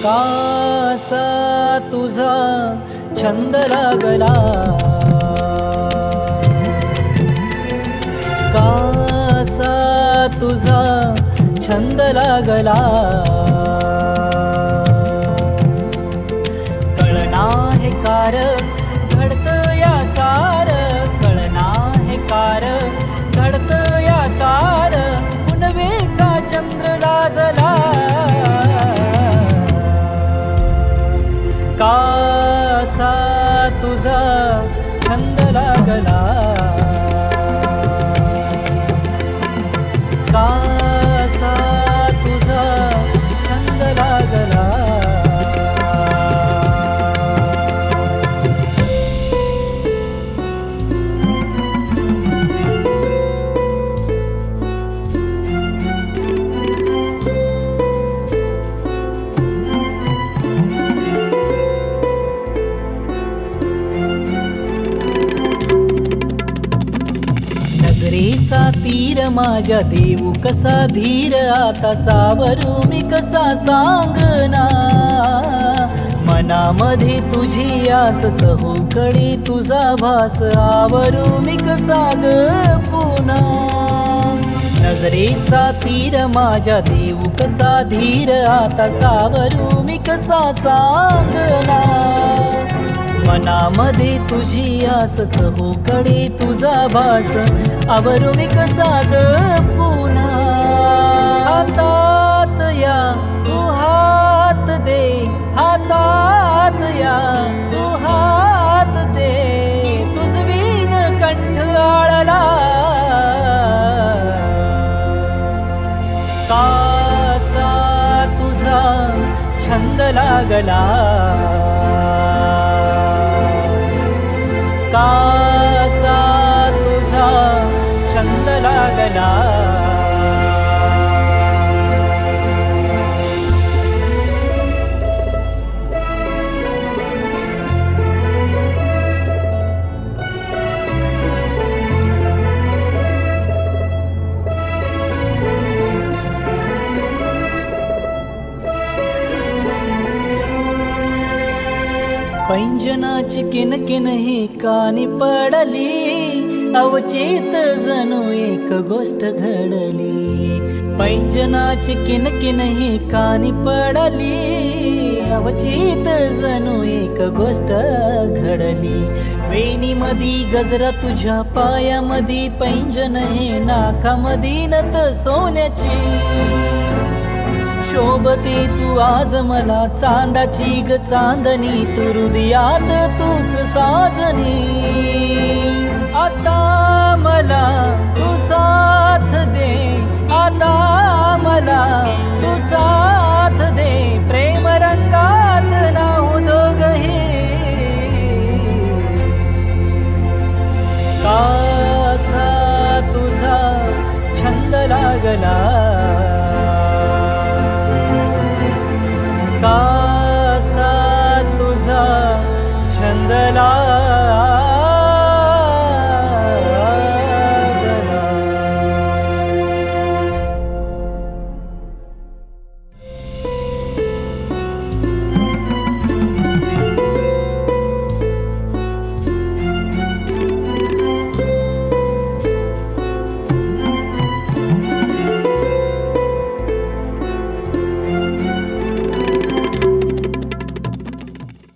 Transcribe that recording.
कासा तुझा छंद लागला, कासा तुझा छंद लागला, कळना हे कार घडत या सार, कळना हे कार घडत या सार, पुनवेचा चंद्र लाजला, कासा तुझा छंद लागला, कासा तुझा छंद लागला. नजरेचा तीर माझ्या देऊ कसा धीर, आता सावरू मी कसा सांगना, मनामध्ये तुझी आस चहूकडे तुझा भास, आवरू मी कसा ग पुन्हा. नजरेचा तीर माझ्या देऊ कसा धीर, आता सावरू मी कसा सांगना, मनामध्ये तुझी आस चहूकडे तुझा भास, आवरू मी कसा ग पुन्हा. हातात या तू हात दे, हातात या तू हात दे, तुझवीन कंठ आळला, कासा तुझा छंद लागला, कासा तुझा छंद लागला. पैंजनाची किनकिन ही कानी पडली, अवचित जणू एक गोष्ट घडली. पैंजनाची किनकिन ही कानी पडली, अवचित जणू एक गोष्ट घडली. वेणीमधी गजरा तुझ्या पायामधी, पैंजन हे नाकामधी नथ सोन्याची, शोभते तू आज मला चांदाची ग चांदणी, तू हृदयात तूच साजनी. आता मला तू साथ दे, आता मला तू साथ दे, प्रेम रंगात नाहू दोघही. कासा तुझा छंद लागला,